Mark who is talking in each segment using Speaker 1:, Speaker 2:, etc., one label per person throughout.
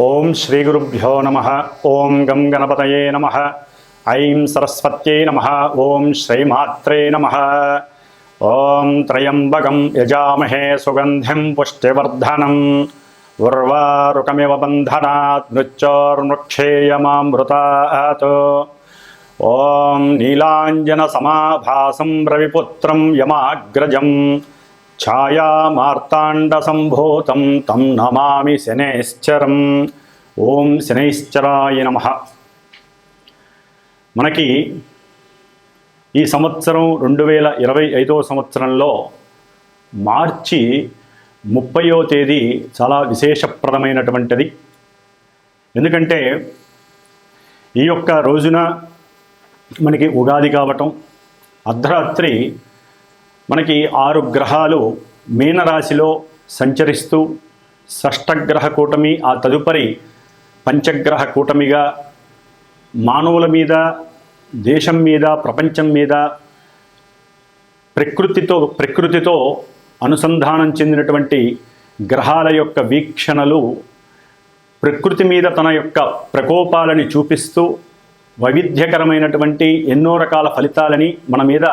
Speaker 1: ఓం శ్రీ గురుభ్యో నమః. ఓం గం గణపతయే నమః. ఐం సరస్వత్యై నమః. ఓం శ్రీమాత్రే నమః. ఓం త్రయంబకం యజామహే సుగంధిం పుష్టివర్ధనం ఉర్వారుకమివ బంధనాత్ మృత్యోర్ముక్షేయమామృతాత్. ఓం నీలాంజన సమాభాసం రవిపుత్రం యమాగ్రజం ఛాయామార్తాండ సంభూతం తం నమామి శనైశ్చరం. ఓం శనైశ్చరాయ నమః. మనకి ఈ సంవత్సరం 2025 సంవత్సరంలో మార్చి 30వ తేదీ చాలా విశేషప్రదమైనటువంటిది. ఎందుకంటే ఈ యొక్క రోజున మనకి ఉగాది కావటం, అర్ధరాత్రి మనకి 6 గ్రహాలు మీనరాశిలో సంచరిస్తూ షష్టగ్రహ కూటమి, ఆ తదుపరి పంచగ్రహ కూటమిగా మానవుల మీద, దేశం మీద, ప్రపంచం మీద ప్రకృతితో అనుసంధానం చెందినటువంటి గ్రహాల యొక్క వీక్షణలు ప్రకృతి మీద తన యొక్క ప్రకోపాలని చూపిస్తూ వైవిధ్యకరమైనటువంటి ఎన్నో రకాల ఫలితాలని మన మీద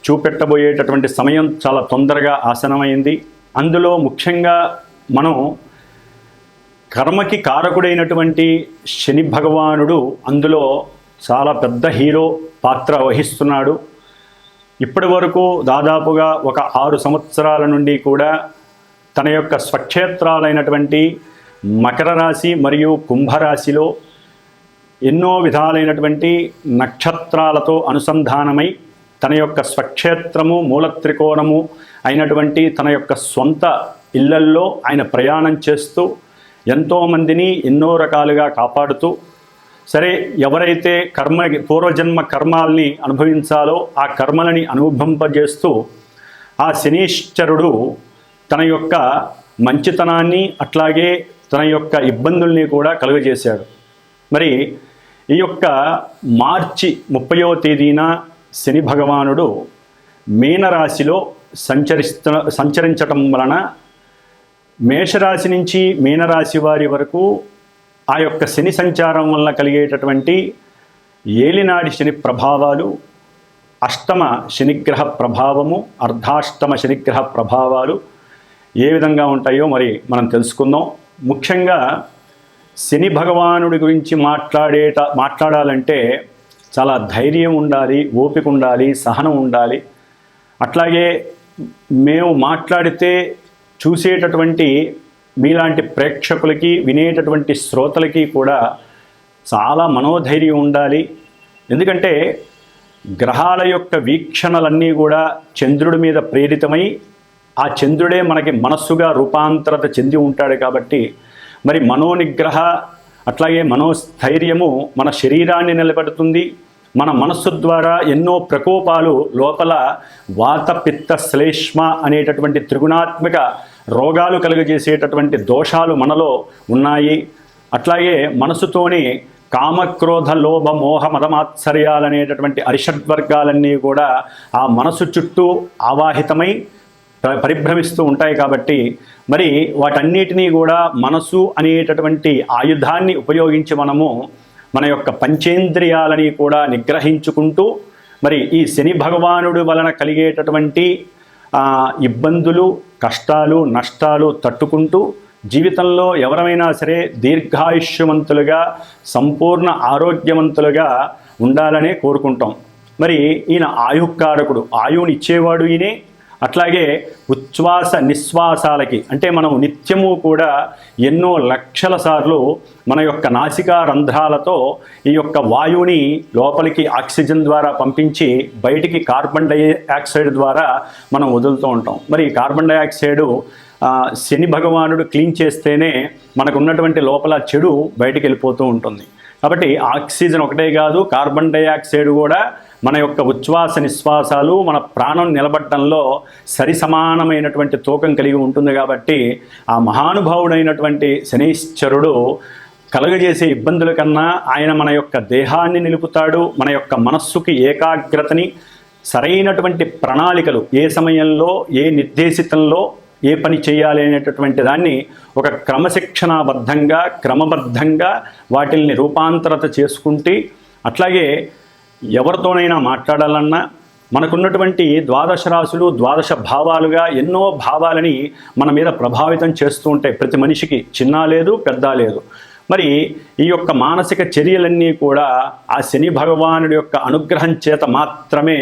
Speaker 1: చూపెట్టబోయేటటువంటి సమయం చాలా తొందరగా ఆసనమైంది. అందులో ముఖ్యంగా మనం కర్మకి కారకుడైనటువంటి శని భగవానుడు అందులో చాలా పెద్ద హీరో పాత్ర వహిస్తున్నాడు. ఇప్పటి వరకు దాదాపుగా ఒక 6 సంవత్సరాల నుండి కూడా తన యొక్క స్వక్షేత్రాలైనటువంటి మకర రాశి మరియు కుంభరాశిలో ఎన్నో విధాలైనటువంటి నక్షత్రాలతో అనుసంధానమై తన యొక్క స్వక్షేత్రము, మూలత్రికోణము అయినటువంటి తన యొక్క సొంత ఇళ్లల్లో ఆయన ప్రయాణం చేస్తూ ఎంతోమందిని ఎన్నో రకాలుగా కాపాడుతూ, సరే ఎవరైతే పూర్వజన్మ కర్మాల్ని అనుభవించాలో ఆ కర్మలని అనుభవింపజేస్తూ ఆ శనీశ్వరుడు తన యొక్క మంచితనాన్ని అట్లాగే తన యొక్క ఇబ్బందుల్ని కూడా కలుగజేశాడు. మరి ఈ యొక్క మార్చి 30వ తేదీన శని భగవానుడు మీనరాశిలో సంచరించటం వలన మేషరాశి నుంచి మీనరాశి వారి వరకు ఆ యొక్క శని సంచారం వలన కలిగేటటువంటి ఏలినాడి శని ప్రభావాలు, అష్టమ శనిగ్రహ ప్రభావము, అర్ధాష్టమ శనిగ్రహ ప్రభావాలు ఏ విధంగా ఉంటాయో మరి మనం తెలుసుకుందాం. ముఖ్యంగా శని భగవానుడి గురించి మాట్లాడాలంటే చాలా ధైర్యం ఉండాలి, ఓపిక ఉండాలి, సహనం ఉండాలి. అట్లాగే మేము మాట్లాడితే చూసేటటువంటి మీలాంటి ప్రేక్షకులకి, వినేటటువంటి శ్రోతలకి కూడా చాలా మనోధైర్యం ఉండాలి. ఎందుకంటే గ్రహాల యొక్క వీక్షణలన్నీ కూడా చంద్రుడి మీద ప్రేరితమై ఆ చంద్రుడే మనకి మనస్సుగా రూపాంతరత చెంది ఉంటాడు. కాబట్టి మరి మనోనిగ్రహ అట్లాగే మనోస్థైర్యము మన శరీరాన్ని నిలబెడుతుంది. మన మనస్సు ద్వారా ఎన్నో ప్రకోపాలు లోపల వాత పిత్త శ్లేష్మ అనేటటువంటి త్రిగుణాత్మక రోగాలు కలుగజేసేటటువంటి దోషాలు మనలో ఉన్నాయి. అట్లాగే మనసుతోనే కామక్రోధ లోభ మోహ మదమాత్సర్యాలనేటటువంటి అరిషడ్వర్గాలన్నీ కూడా ఆ మనసు చుట్టూ ఆవాహితమై పరిభ్రమిస్తూ ఉంటాయి. కాబట్టి మరి వాటన్నిటినీ కూడా మనసు అనేటటువంటి ఆయుధాన్ని ఉపయోగించి మనము మన యొక్క పంచేంద్రియాలని కూడా నిగ్రహించుకుంటూ మరి ఈ శని భగవానుడి వలన కలిగేటటువంటి ఇబ్బందులు, కష్టాలు, నష్టాలు తట్టుకుంటూ జీవితంలో ఎవరైనా సరే దీర్ఘాయుష్యవంతులుగా, సంపూర్ణ ఆరోగ్యవంతులుగా ఉండాలనే కోరుకుంటాం. మరి ఈయన ఆయుకారకుడు, ఆయువుని ఇచ్చేవాడు ఈయనే. అట్లాగే ఉచ్ఛ్వాస నిశ్వాసాలకి అంటే మనం నిత్యము కూడా ఎన్నో లక్షల సార్లు మన యొక్క నాసికా రంధ్రాలతో ఈ యొక్క వాయువుని లోపలికి ఆక్సిజన్ ద్వారా పంపించి బయటికి కార్బన్ డైఆక్సైడ్ ద్వారా మనం వదులుతూ ఉంటాం. మరి కార్బన్ డైఆక్సైడ్ శని భగవానుడు క్లీన్ చేస్తేనే మనకు ఉన్నటువంటి లోపల చెడు బయటికి వెళ్ళిపోతూ ఉంటుంది. కాబట్టి ఆక్సిజన్ ఒకటే కాదు, కార్బన్ డైఆక్సైడ్ కూడా మన యొక్క ఉచ్ఛ్వాస నిశ్వాసాలు మన ప్రాణం నిలబడటంలో సరి సమానమైనటువంటి తూకం కలిగి ఉంటుంది. కాబట్టి ఆ మహానుభావుడైనటువంటి శనీశ్వరుడు కలుగజేసే ఇబ్బందుల కన్నా ఆయన మన యొక్క దేహాన్ని నిలుపుతాడు. మన యొక్క మనస్సుకి ఏకాగ్రతని, సరైనటువంటి ప్రణాళికలు ఏ సమయంలో ఏ నిర్దేశితంలో ఏ పని చేయాలి అనేటటువంటి దాన్ని ఒక క్రమశిక్షణాబద్ధంగా క్రమబద్ధంగా వాటిల్ని రూపాంతరత చేసుకుంటే, అట్లాగే ఎవరితోనైనా మాట్లాడాలన్నా మనకున్నటువంటి ద్వాదశ రాశులు ద్వాదశ భావాలుగా ఎన్నో భావాలని మన మీద ప్రభావితం చేస్తూ ఉంటాయి. ప్రతి మనిషికి చిన్న లేదు పెద్ద లేదు. మరి ఈ యొక్క మానసిక చర్యలన్నీ కూడా ఆ శని భగవానుడి యొక్క అనుగ్రహం చేత మాత్రమే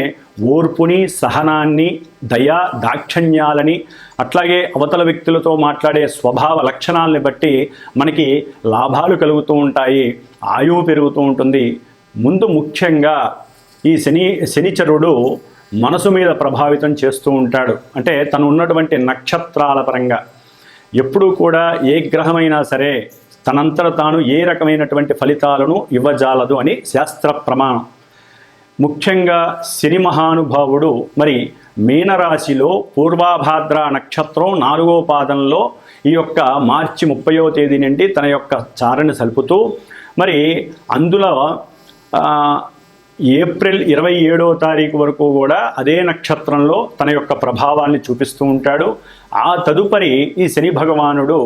Speaker 1: ఓర్పుని, సహనాన్ని, దయా దాక్షణ్యాలని, అట్లాగే అవతల వ్యక్తులతో మాట్లాడే స్వభావ లక్షణాలని బట్టి మనకి లాభాలు కలుగుతూ ఉంటాయి, ఆయువు పెరుగుతూ ఉంటుంది. ముందు ముఖ్యంగా ఈ శనిచరుడు మనసు మీద ప్రభావితం చేస్తూ ఉంటాడు. అంటే తను ఉన్నటువంటి నక్షత్రాల పరంగా ఎప్పుడూ కూడా ఏ గ్రహమైనా సరే తనంతట తాను ఏ రకమైనటువంటి ఫలితాలను ఇవ్వజాలదు అని శాస్త్ర ప్రమాణం. ముఖ్యంగా శని మహానుభావుడు మరి మీనరాశిలో పూర్వాభాద్ర నక్షత్రం 4వ పాదంలో ఈ యొక్క మార్చి 30వ తేదీ నుండి తన యొక్క చారణ సలుపుతూ మరి అందులో ఏప్రిల్ 27వ తారీఖు వరకు కూడా అదే నక్షత్రంలో తన యొక్క ప్రభావాన్ని చూపిస్తూ ఉంటాడు. ఆ తదుపరి ఈ శని భగవానుడు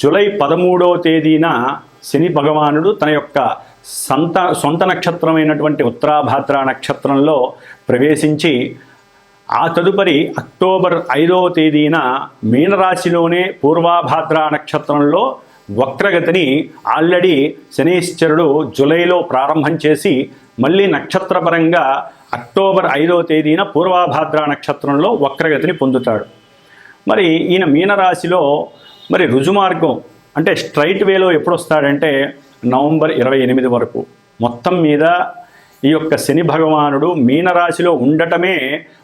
Speaker 1: జూలై 13వ తేదీన శని భగవానుడు తన యొక్క సొంత నక్షత్రమైనటువంటి ఉత్తరాభాద్ర నక్షత్రంలో ప్రవేశించి ఆ తదుపరి అక్టోబర్ 5వ తేదీన మీనరాశిలోనే పూర్వాభాద్ర నక్షత్రంలో వక్రగతిని ఆల్రెడీ శనీశ్వరుడు జూలైలో ప్రారంభం చేసి మళ్ళీ నక్షత్రపరంగా అక్టోబర్ 5వ తేదీన పూర్వాభాద్ర నక్షత్రంలో వక్రగతిని పొందుతాడు. మరి ఈయన మీనరాశిలో మరి రుజుమార్గం అంటే స్ట్రైట్ వేలో ఎప్పుడు వస్తాడంటే నవంబర్ 28 వరకు. మొత్తం మీద ఈ యొక్క శని భగవానుడు మీనరాశిలో ఉండటమే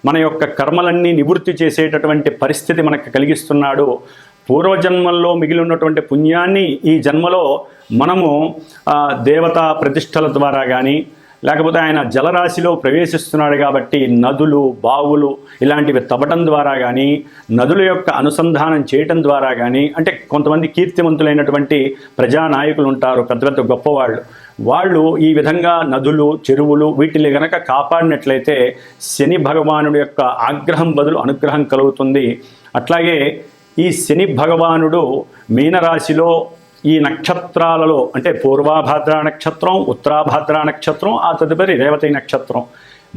Speaker 1: మన యొక్క కర్మలన్నీ నివృత్తి చేసేటటువంటి పరిస్థితి మనకు కలిగిస్తున్నాడు. పూర్వజన్మల్లో మిగిలి ఉన్నటువంటి పుణ్యాన్ని ఈ జన్మలో మనము దేవతా ప్రతిష్టల ద్వారా కానీ లేకపోతే ఆయన జలరాశిలో ప్రవేశిస్తున్నాడు కాబట్టి నదులు, బావులు ఇలాంటివి తవ్వటం ద్వారా కానీ, నదుల యొక్క అనుసంధానం చేయటం ద్వారా కానీ, అంటే కొంతమంది కీర్తివంతులైనటువంటి ప్రజానాయకులు ఉంటారు, పెద్ద పెద్ద గొప్పవాళ్ళు, వాళ్ళు ఈ విధంగా నదులు, చెరువులు వీటిని గనక కాపాడినట్లయితే శని భగవానుడి యొక్క ఆగ్రహం బదులు అనుగ్రహం కలుగుతుంది. అట్లాగే ఈ శని భగవానుడు మీనరాశిలో ఈ నక్షత్రాలలో అంటే పూర్వాభాద్ర నక్షత్రం, ఉత్తరాభాద్ర నక్షత్రం, ఆ తదుపరి రేవతి నక్షత్రం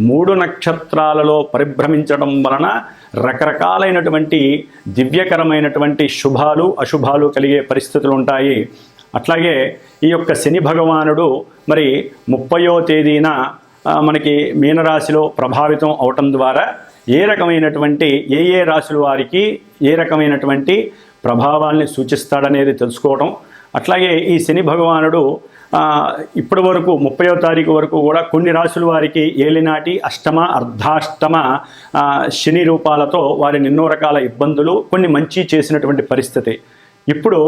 Speaker 1: 3 నక్షత్రాలలో పరిభ్రమించడం వలన రకరకాలైనటువంటి దివ్యకరమైనటువంటి శుభాలు అశుభాలు కలిగే పరిస్థితులు ఉంటాయి. అట్లాగే ఈ యొక్క శని భగవానుడు మరి 30వ తేదీన మనకి మీనరాశిలో ప్రభావితం అవటం ద్వారా ఏ రకమైనటువంటి ఏ రాశుల వారికి ఏ రకమైనటువంటి ప్రభావాల్ని సూచిస్తాడనేది తెలుసుకోవటం. అట్లాగే ఈ శని భగవానుడు ఇప్పటి వరకు 30వ తారీఖు వరకు కూడా కొన్ని రాశుల వారికి ఏలినాటి, అష్టమ, అర్ధాష్టమ శని రూపాలతో వారిని ఎన్నో రకాల ఇబ్బందులు, కొన్ని మంచి చేసినటువంటి పరిస్థితి. ఇప్పుడు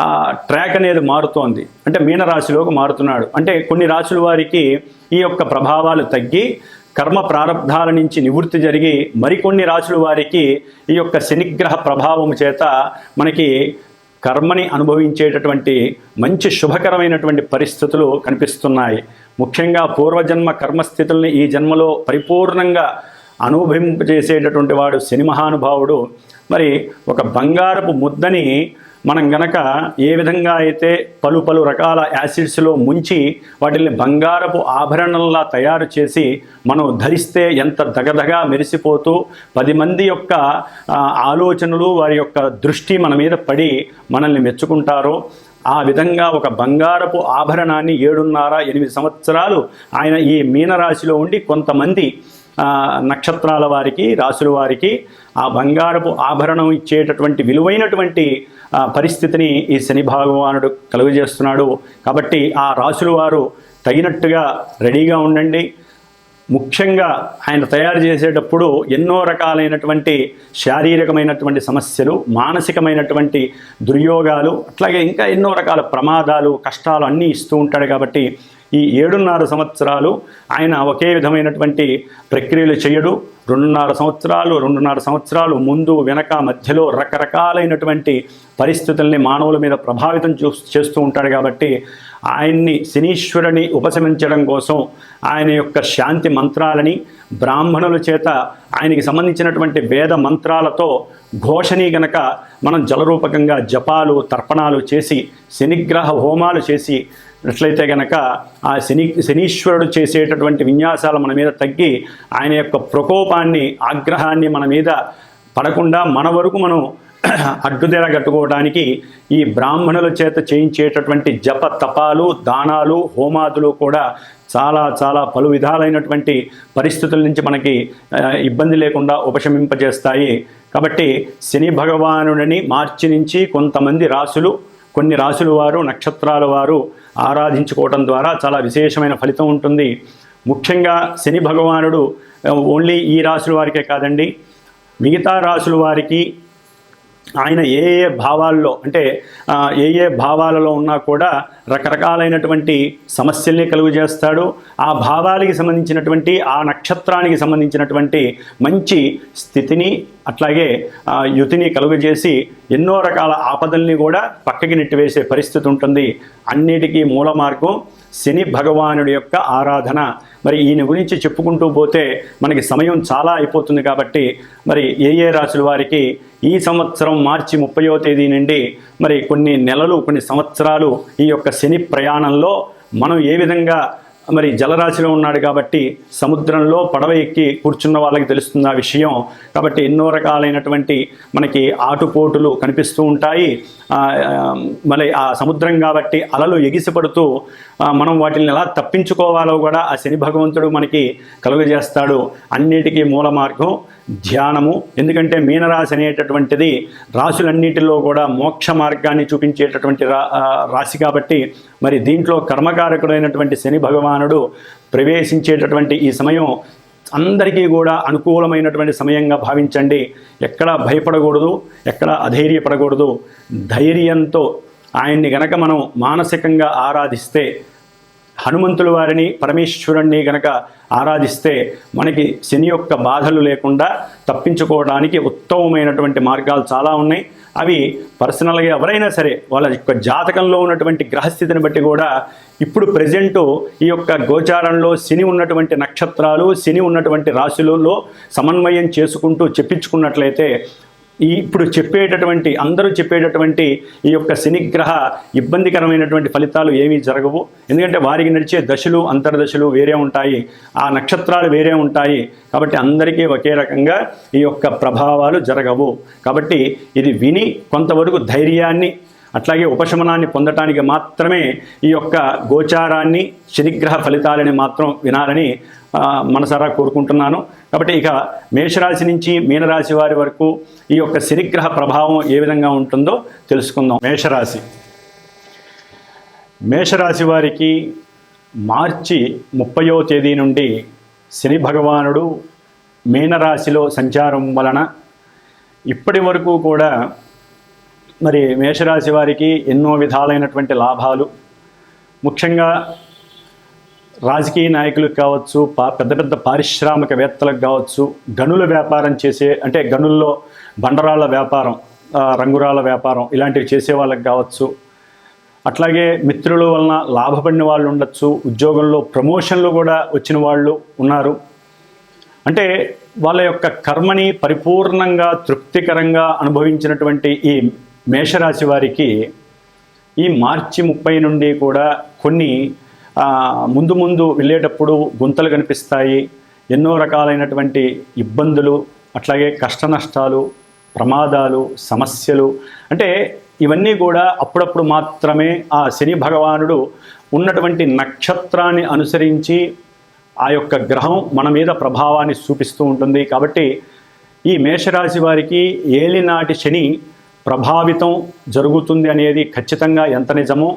Speaker 1: ఆ ట్రాక్ అనేది మారుతోంది, అంటే మీనరాశిలోకి మారుతున్నాడు. అంటే కొన్ని రాశుల వారికి ఈ యొక్క ప్రభావాలు తగ్గి కర్మ ప్రారంధాల నుంచి నివృత్తి జరిగి మరికొన్ని రాశుల వారికి ఈ యొక్క శనిగ్రహ ప్రభావం చేత మనకి కర్మని అనుభవించేటటువంటి మంచి శుభకరమైనటువంటి పరిస్థితులు కనిపిస్తున్నాయి. ముఖ్యంగా పూర్వజన్మ కర్మస్థితుల్ని ఈ జన్మలో పరిపూర్ణంగా అనుభవింపజేసేటటువంటి వాడు శని మహానుభావుడు. మరి ఒక బంగారపు ముద్దని మనం గనక ఏ విధంగా అయితే పలు రకాల యాసిడ్స్లో ముంచి వాటిని బంగారపు ఆభరణంలా తయారు చేసి మనం ధరిస్తే ఎంత దగదగా మెరిసిపోతూ 10 మంది యొక్క ఆలోచనలు, వారి యొక్క దృష్టి మన మీద పడి మనల్ని మెచ్చుకుంటారో, ఆ విధంగా ఒక బంగారపు ఆభరణాన్ని 7.5-8 సంవత్సరాలు ఆయన ఈ మీనరాశిలో ఉండి కొంతమంది నక్షత్రాల వారికి, రాశుల వారికి ఆ బంగారపు ఆభరణం ఇచ్చేటటువంటి విలువైనటువంటి పరిస్థితిని ఈ శని భగవానుడు కలుగజేస్తున్నాడు. కాబట్టి ఆ రాశుల వారు తగినట్టుగా రెడీగా ఉండండి. ముఖ్యంగా ఆయన తయారు చేసేటప్పుడు ఎన్నో రకాలైనటువంటి శారీరకమైనటువంటి సమస్యలు, మానసికమైనటువంటి దుర్యోగాలు, అట్లాగే ఇంకా ఎన్నో రకాల ప్రమాదాలు, కష్టాలు అన్నీ ఇస్తూ ఉంటాడు. కాబట్టి ఈ 7.5 సంవత్సరాలు ఆయన ఒకే విధమైనటువంటి ప్రక్రియలు చేయడు. రెండున్నర సంవత్సరాలు ముందు వెనక మధ్యలో రకరకాలైనటువంటి పరిస్థితుల్ని మానవుల మీద ప్రభావితం చేస్తూ ఉంటాడు. కాబట్టి ఆయన్ని శనీశ్వరుని ఉపశమించడం కోసం ఆయన యొక్క శాంతి మంత్రాలని బ్రాహ్మణుల చేత ఆయనకి సంబంధించినటువంటి వేద మంత్రాలతో ఘోషని గనక మనం జలరూపకంగా జపాలు తర్పణాలు చేసి శనిగ్రహ హోమాలు చేసి అట్లయితే గనక ఆ శనీశ్వరుడు చేసేటటువంటి విన్యాసాలు మన మీద తగ్గి ఆయన యొక్క ప్రకోపాన్ని ఆగ్రహాన్ని మన మీద పడకుండా మన వరకు మనం అడ్డుదెర కట్టుకోవడానికి ఈ బ్రాహ్మణుల చేత చేయించేటటువంటి జప తపాలు దానాలు హోమాదులు కూడా చాలా చాలా పలు విధాలైనటువంటి పరిస్థితుల నుంచి మనకి ఇబ్బంది లేకుండా ఉపశమింపజేస్తాయి. కాబట్టి శని భగవానుడిని మార్చి నుంచి కొన్ని రాసుల వారు నక్షత్రాల వారు ఆరాధించుకోవడం ద్వారా చాలా విశేషమైన ఫలితం ఉంటుంది. ముఖ్యంగా శని భగవానుడు ఓన్లీ ఈ రాసుల వారికే కాదండి, మిగతా రాసుల వారికి ఆయన ఏ భావాల్లో అంటే ఏ భావాలలో ఉన్నా కూడా రకరకాలైనటువంటి సమస్యల్ని కలుగజేస్తాడు. ఆ భావాలకి సంబంధించినటువంటి ఆ నక్షత్రానికి సంబంధించినటువంటి మంచి స్థితిని అట్లాగే యుతిని కలుగజేసి ఎన్నో రకాల ఆపదల్ని కూడా పక్కకి నెట్టివేసే పరిస్థితి ఉంటుంది. అన్నిటికీ మూల మార్గం శని భగవానుడి యొక్క ఆరాధన. మరి ఈయన గురించి చెప్పుకుంటూ పోతే మనకి సమయం చాలా అయిపోతుంది. కాబట్టి మరి ఏ రాశుల వారికి ఈ సంవత్సరం మార్చి 30వ తేదీ నుండి మరి కొన్ని నెలలు కొన్ని సంవత్సరాలు ఈ యొక్క శని ప్రయాణంలో మనం ఏ విధంగా మరి జలరాశిలో ఉన్నాడు కాబట్టి సముద్రంలో పడవ ఎక్కి కూర్చున్న వాళ్ళకి తెలుస్తుంది ఆ విషయం. కాబట్టి ఎన్నో రకాలైనటువంటి మనకి ఆటుపోటులు కనిపిస్తూ ఉంటాయి. మరి ఆ సముద్రం కాబట్టి అలలు ఎగిసిపడుతూ మనం వాటిని ఎలా తప్పించుకోవాలో కూడా ఆ శని భగవంతుడు మనకి కలుగజేస్తాడు. అన్నిటికీ మూల మార్గం ధ్యానము. ఎందుకంటే మీనరాశి అనేటటువంటిది రాశులన్నిటిలో కూడా మోక్ష మార్గాన్ని చూపించేటటువంటి రాశి కాబట్టి మరి దీంట్లో కర్మకారకుడైనటువంటి శని భగవానుడు ప్రవేశించేటటువంటి ఈ సమయం అందరికీ కూడా అనుకూలమైనటువంటి సమయంగా భావించండి. ఎక్కడ భయపడకూడదు, ఎక్కడ అధైర్యపడకూడదు. ధైర్యంతో ఆయన్ని గనక మనం మానసికంగా ఆరాధిస్తే, హనుమంతుల వారిని పరమేశ్వరుణ్ణి గనక ఆరాధిస్తే మనకి శని యొక్క బాధలు లేకుండా తప్పించుకోవడానికి ఉత్తమమైనటువంటి మార్గాలు చాలా ఉన్నాయి. అవి పర్సనల్గా ఎవరైనా సరే వాళ్ళ యొక్క జాతకంలో ఉన్నటువంటి గ్రహస్థితిని బట్టి కూడా ఇప్పుడు ప్రజెంటు ఈ యొక్క గోచారంలో శని ఉన్నటువంటి నక్షత్రాలు శని ఉన్నటువంటి రాశులలో సమన్వయం చేసుకుంటూ చెప్పించుకున్నట్లయితే ఇప్పుడు అందరూ చెప్పేటటువంటి ఈ యొక్క శనిగ్రహ ఇబ్బందికరమైనటువంటి ఫలితాలు ఏమీ జరగవు. ఎందుకంటే వారికి నడిచే దశలు అంతర్దశలు వేరే ఉంటాయి, ఆ నక్షత్రాలు వేరే ఉంటాయి. కాబట్టి అందరికీ ఒకే రకంగా ఈ యొక్క ప్రభావాలు జరగవు. కాబట్టి ఇది విని కొంతవరకు ధైర్యాన్ని అట్లాగే ఉపశమనాన్ని పొందటానికి మాత్రమే ఈ యొక్క గోచారాన్ని శనిగ్రహ ఫలితాలని మాత్రం వినాలని మనసారా కోరుకుంటున్నాను. కాబట్టి ఇక మేషరాశి నుంచి మీనరాశి వారి వరకు ఈ యొక్క శనిగ్రహ ప్రభావం ఏ విధంగా ఉంటుందో తెలుసుకుందాం. మేషరాశి వారికి మార్చి 30వ తేదీ నుండి శని భగవానుడు మీనరాశిలో సంచారం వలన ఇప్పటి వరకు కూడా మరి మేషరాశి వారికి ఎన్నో విధాలైనటువంటి లాభాలు, ముఖ్యంగా రాజకీయ నాయకులకు కావచ్చు, పెద్ద పెద్ద పారిశ్రామికవేత్తలకు కావచ్చు, గనుల వ్యాపారం చేసే అంటే గనుల్లో బండరాళ్ళ వ్యాపారం, రంగురాళ్ళ వ్యాపారం ఇలాంటివి చేసే వాళ్ళకి కావచ్చు, అట్లాగే మిత్రుల వలన లాభపడిన వాళ్ళు ఉండొచ్చు, ఉద్యోగంలో ప్రమోషన్లు కూడా వచ్చిన వాళ్ళు ఉన్నారు. అంటే వాళ్ళ యొక్క కర్మని పరిపూర్ణంగా తృప్తికరంగా అనుభవించినటువంటి ఈ మేషరాశి వారికి ఈ మార్చి 30 నుండి కూడా కొన్ని ముందు వెళ్ళేటప్పుడు గుంతలు కనిపిస్తాయి. ఎన్నో రకాలైనటువంటి ఇబ్బందులు, అట్లాగే కష్ట నష్టాలు, ప్రమాదాలు, సమస్యలు, అంటే ఇవన్నీ కూడా అప్పుడప్పుడు మాత్రమే ఆ శని భగవానుడు ఉన్నటువంటి నక్షత్రాన్ని అనుసరించి ఆ యొక్క గ్రహం మన మీద ప్రభావాన్ని చూపిస్తూ ఉంటుంది. కాబట్టి ఈ మేషరాశి వారికి ఏలినాటి శని ప్రభావితం జరుగుతుంది అనేది ఖచ్చితంగా ఎంత నిజమో,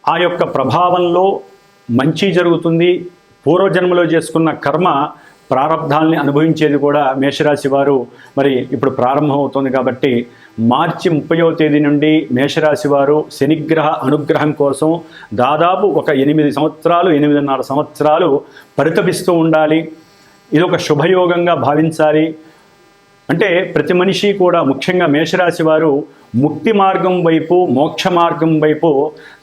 Speaker 1: ఆ యొక్క ప్రభావంలో మంచి జరుగుతుంది. పూర్వజన్మలో చేసుకున్న కర్మ ప్రారంధాలని అనుభవించేది కూడా మేషరాశి వారు మరి ఇప్పుడు ప్రారంభమవుతుంది. కాబట్టి మార్చి 30వ తేదీ నుండి మేషరాశి వారు శనిగ్రహ అనుగ్రహం కోసం దాదాపు ఒక 8 సంవత్సరాలు 8.5 సంవత్సరాలు పరితపిస్తూ ఉండాలి. ఇది ఒక శుభయోగంగా భావించాలి. అంటే ప్రతి మనిషి కూడా, ముఖ్యంగా మేషరాశి వారు ముక్తి మార్గం వైపు, మోక్ష మార్గం వైపు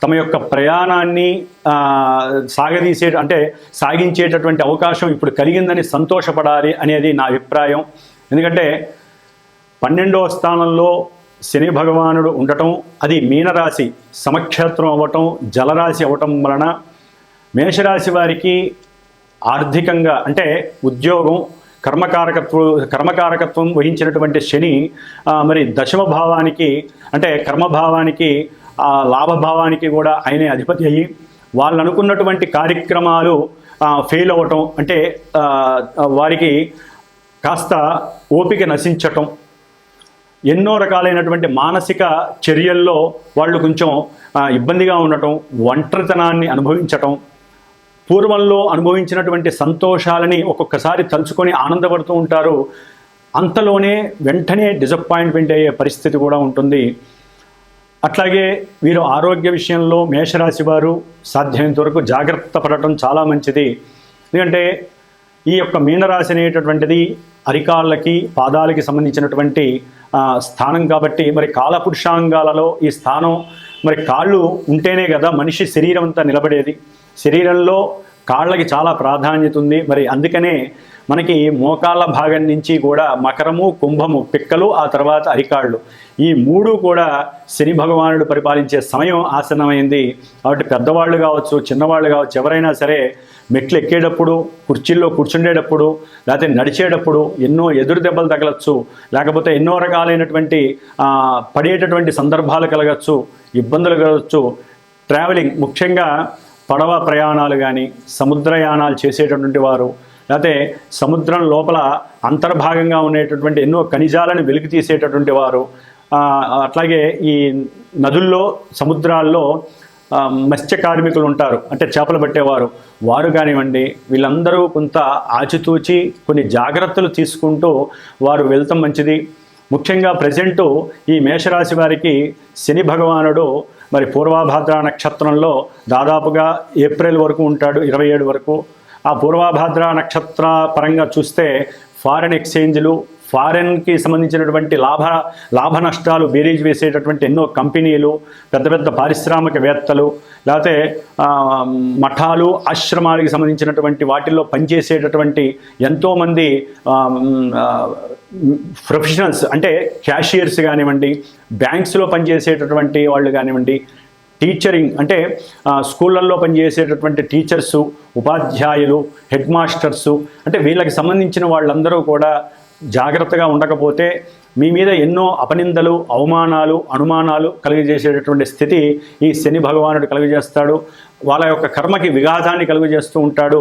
Speaker 1: తమ యొక్క ప్రయాణాన్ని సాగించేటటువంటి అవకాశం ఇప్పుడు కలిగిందని సంతోషపడాలి అనేది నా అభిప్రాయం. ఎందుకంటే 12వ స్థానంలో శని భగవానుడు ఉండటం, అది మీనరాశి సమక్షేత్రం అవ్వటం, జలరాశి అవ్వటం వలన మేషరాశి వారికి ఆర్థికంగా, అంటే ఉద్యోగం, కర్మకారకత్వం వహించినటువంటి శని మరి దశమ భావానికి, అంటే కర్మభావానికి, లాభభావానికి కూడా ఆయనే అధిపతి అయ్యి వాళ్ళు అనుకున్నటువంటి కార్యక్రమాలు ఫెయిల్ అవ్వటం, అంటే వారికి కాస్త ఓపిక నశించటం, ఎన్నో రకాలైనటువంటి మానసిక చర్యల్లో వాళ్ళు కొంచెం ఇబ్బందిగా ఉండటం, ఒంటరితనాన్ని అనుభవించటం, పూర్వంలో అనుభవించినటువంటి సంతోషాలని ఒక్కొక్కసారి తలుచుకొని ఆనందపడుతూ ఉంటారు. అంతలోనే వెంటనే డిసప్పాయింట్మెంట్ అయ్యే పరిస్థితి కూడా ఉంటుంది. అట్లాగే వీరు ఆరోగ్య విషయంలో మేషరాశి వారు సాధ్యమైనంత వరకు జాగ్రత్త పడటం చాలా మంచిది. ఎందుకంటే ఈ యొక్క మీనరాశి అనేటటువంటిది అరికాళ్ళకి, పాదాలకి సంబంధించినటువంటి స్థానం కాబట్టి, మరి కాలపురుషాంగాలలో ఈ స్థానం, మరి కాళ్ళు ఉంటేనే కదా మనిషి శరీరం అంతా నిలబడేది. శరీరంలో కాళ్ళకి చాలా ప్రాధాన్యత ఉంది. మరి అందుకనే మనకి మోకాళ్ళ భాగం నుంచి కూడా మకరము, కుంభము, పిక్కలు, ఆ తర్వాత అరికాళ్ళు, ఈ మూడు కూడా శని భగవానుడు పరిపాలించే సమయం ఆసన్నమైంది. కాబట్టి పెద్దవాళ్ళు కావచ్చు, చిన్నవాళ్ళు కావచ్చు, ఎవరైనా సరే మెట్లు ఎక్కేటప్పుడు, కుర్చీల్లో కూర్చుండేటప్పుడు, లేకపోతే నడిచేటప్పుడు ఎన్నో ఎదురు దెబ్బలు తగలచ్చు, లేకపోతే ఎన్నో రకాలైనటువంటి పడేటటువంటి సందర్భాలు కలగచ్చు, ఇబ్బందులు కలగచ్చు. ట్రావెలింగ్, ముఖ్యంగా పడవ ప్రయాణాలు కానీ, సముద్రయానాలు చేసేటటువంటి వారు, లేకపోతే సముద్రం లోపల అంతర్భాగంగా ఉండేటటువంటి ఎన్నో ఖనిజాలను వెలికి తీసేటటువంటి వారు, అట్లాగే ఈ నదుల్లో, సముద్రాల్లో మత్స్య కార్మికులు ఉంటారు, అంటే చేపలు పట్టేవారు, వారు కానివ్వండి, వీళ్ళందరూ కొంత ఆచితూచి కొన్ని జాగ్రత్తలు తీసుకుంటూ వారు వెళ్తాం మంచిది. ముఖ్యంగా ప్రజెంటు ఈ మేషరాశి వారికి శని భగవానుడు మరి పూర్వభాద్ర నక్షత్రంలో దాదాపుగా ఏప్రిల్ వరకు ఉంటాడు, 27 వరకు. ఆ పూర్వభాద్ర నక్షత్ర పరంగా చూస్తే ఫారెన్ ఎక్స్చేంజ్లు, ఫారెన్కి సంబంధించినటువంటి లాభ నష్టాలు బేరీజ్ వేసేటటువంటి ఎన్నో కంపెనీలు, పెద్ద పెద్ద పారిశ్రామికవేత్తలు, లేకపోతే మఠాలు, ఆశ్రమాలకు సంబంధించినటువంటి వాటిల్లో పనిచేసేటటువంటి ఎంతోమంది ప్రొఫెషనల్స్, అంటే క్యాషియర్స్ కానివ్వండి, బ్యాంక్స్లో పనిచేసేటటువంటి వాళ్ళు కానివ్వండి, టీచరింగ్ అంటే స్కూళ్ళల్లో పనిచేసేటటువంటి టీచర్సు, ఉపాధ్యాయులు, హెడ్ మాస్టర్సు, అంటే వీళ్ళకి సంబంధించిన వాళ్ళందరూ కూడా జాగ్రత్తగా ఉండకపోతే మీ మీద ఎన్నో అపనిందలు, అవమానాలు, అనుమానాలు కలుగజేసేటటువంటి స్థితి ఈ శని భగవానుడు కలుగజేస్తాడు. వాళ్ళ యొక్క కర్మకి విఘాతాన్ని కలుగజేస్తూ ఉంటాడు.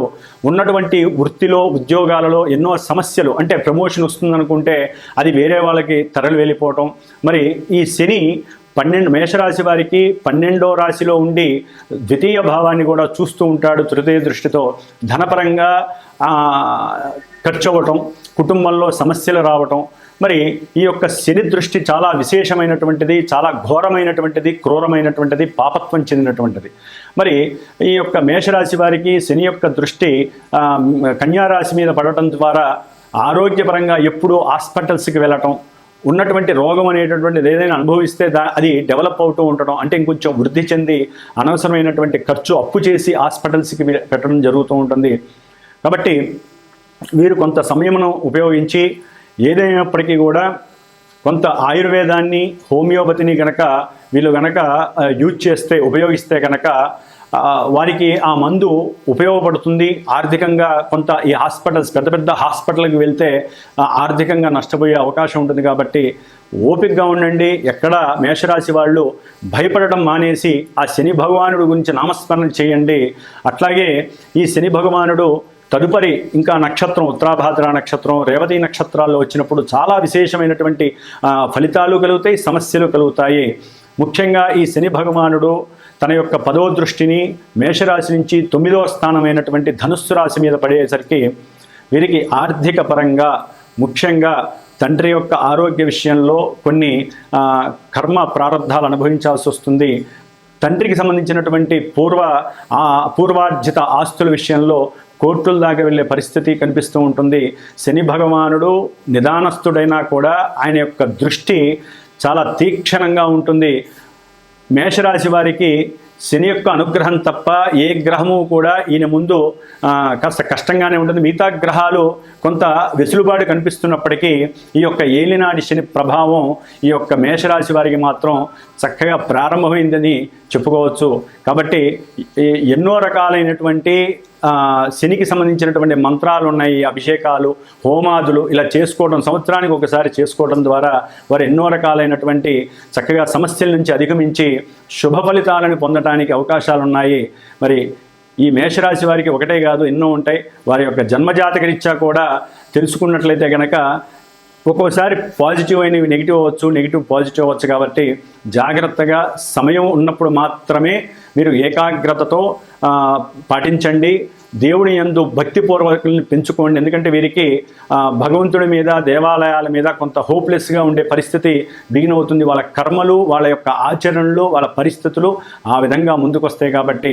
Speaker 1: ఉన్నటువంటి వృత్తిలో, ఉద్యోగాలలో ఎన్నో సమస్యలు, అంటే ప్రమోషన్ వస్తుందనుకుంటే అది వేరే వాళ్ళకి తరలి వెళ్ళిపోవటం. మరి ఈ శని మేషరాశి వారికి 12వ రాశిలో ఉండి ద్వితీయ భావాన్ని కూడా చూస్తూ ఉంటాడు తృతీయ దృష్టితో. ధనపరంగా ఖర్చు అవ్వటం, కుటుంబంలో సమస్యలు రావటం. మరి ఈ యొక్క శని దృష్టి చాలా విశేషమైనటువంటిది, చాలా ఘోరమైనటువంటిది, క్రూరమైనటువంటిది, పాపత్వం చెందినటువంటిది. మరి ఈ యొక్క మేషరాశి వారికి శని యొక్క దృష్టి కన్యారాశి మీద పడటం ద్వారా ఆరోగ్యపరంగా ఎప్పుడూ హాస్పిటల్స్కి వెళ్ళటం, ఉన్నటువంటి రోగం అనేటటువంటిది ఏదైనా అనుభవిస్తే అది డెవలప్ అవుతూ ఉండటం, అంటే ఇంకొంచెం వృద్ధి చెంది అనవసరమైనటువంటి ఖర్చు అప్పు చేసి హాస్పిటల్స్కి పెట్టడం జరుగుతూ ఉంటుంది. కాబట్టి వీరు కొంత సమయమును ఉపయోగించి ఏదైనప్పటికీ కూడా కొంత ఆయుర్వేదాన్ని, హోమియోపతిని కనుక వీళ్ళు కనుక ఉపయోగిస్తే కనుక వారికి ఆ మందు ఉపయోగపడుతుంది. ఆర్థికంగా కొంత ఈ హాస్పిటల్స్, పెద్ద పెద్ద హాస్పిటల్కి వెళ్తే ఆర్థికంగా నష్టపోయే అవకాశం ఉంటుంది. కాబట్టి ఓపికగా ఉండండి. ఎక్కడ మేషరాశి వాళ్ళు భయపడటం మానేసి ఆ శని భగవానుడు గురించి నామస్మరణ చేయండి. అట్లాగే ఈ శని భగవానుడు తదుపరి ఇంకా నక్షత్రం, ఉత్తరాభాద్ర నక్షత్రం, రేవతి నక్షత్రాల్లో వచ్చినప్పుడు చాలా విశేషమైనటువంటి ఫలితాలు కలుగుతాయి, సమస్యలు కలుగుతాయి. ముఖ్యంగా ఈ శని భగవానుడు తన యొక్క 10వ దృష్టిని మేషరాశి నుంచి 9వ స్థానమైనటువంటి ధనుస్సు రాశి మీద పడేసరికి వీరికి ఆర్థిక పరంగా, ముఖ్యంగా తండ్రి యొక్క ఆరోగ్య విషయంలో కొన్ని కర్మ ప్రారంధాలు అనుభవించాల్సి వస్తుంది. తండ్రికి సంబంధించినటువంటి పూర్వార్జిత ఆస్తుల విషయంలో కోర్టుల దాకా వెళ్ళే పరిస్థితి కనిపిస్తూ ఉంటుంది. శని భగవానుడు నిదానస్తుడైనా కూడా ఆయన యొక్క దృష్టి చాలా తీక్షణంగా ఉంటుంది. మేషరాశి వారికి శని యొక్క అనుగ్రహం తప్ప ఏ గ్రహము కూడా ఈయన ముందు కాస్త కష్టంగానే ఉంటుంది. మిగతా గ్రహాలు కొంత వెసులుబాటు కనిపిస్తున్నప్పటికీ ఈ యొక్క ఏలినాటి శని ప్రభావం ఈ యొక్క మేషరాశి వారికి మాత్రం చక్కగా ప్రారంభమైందని చెప్పుకోవచ్చు. కాబట్టి ఎన్నో రకాలైనటువంటి శనికి సంబంధించినటువంటి మంత్రాలు ఉన్నాయి, అభిషేకాలు, హోమాదులు ఇలా చేసుకోవడం, సంవత్సరానికి ఒకసారి చేసుకోవడం ద్వారా వారు ఎన్నో రకాలైనటువంటి చక్కగా సమస్యల నుంచి అధిగమించి శుభ ఫలితాలను పొందడానికి అవకాశాలు ఉన్నాయి. మరి ఈ మేషరాశి వారికి ఒకటే కాదు, ఎన్నో ఉంటాయి. వారి యొక్క జన్మజాతక రీత్యా కూడా తెలుసుకున్నట్లయితే కనుక ఒక్కోసారి పాజిటివ్ అయినవి నెగిటివ్ అవ్వచ్చు, నెగిటివ్ పాజిటివ్ అవ్వచ్చు. కాబట్టి జాగ్రత్తగా సమయం ఉన్నప్పుడు మాత్రమే మీరు ఏకాగ్రతతో పాటించండి. దేవుని యందు భక్తిపూర్వకుల్ని పెంచుకోండి. ఎందుకంటే వీరికి భగవంతుడి మీద, దేవాలయాల మీద కొంత హోప్లెస్గా ఉండే పరిస్థితి బిగిన్ అవుతుంది. వాళ్ళ కర్మలు, వాళ్ళ యొక్క ఆచరణలు, వాళ్ళ పరిస్థితులు ఆ విధంగా ముందుకొస్తాయి. కాబట్టి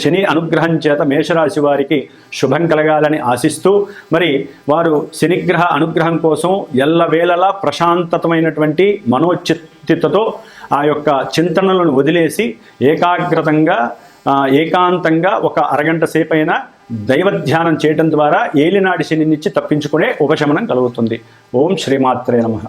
Speaker 1: శని అనుగ్రహం చేత మేషరాశి వారికి శుభం కలగాలని ఆశిస్తూ, మరి వారు శనిగ్రహ అనుగ్రహం కోసం ఎల్లవేళలా ప్రశాంతతమైనటువంటి మనోచిత్తతో ఆ యొక్క చింతనలను వదిలేసి ఏకాంతంగా ఒక అరగంట సేపైనా దైవధ్యానం చేయడం ద్వారా ఏలినాటి శని నుంచి తప్పించుకునే ఉపశమనం కలుగుతుంది. ఓం శ్రీమాత్రే నమః.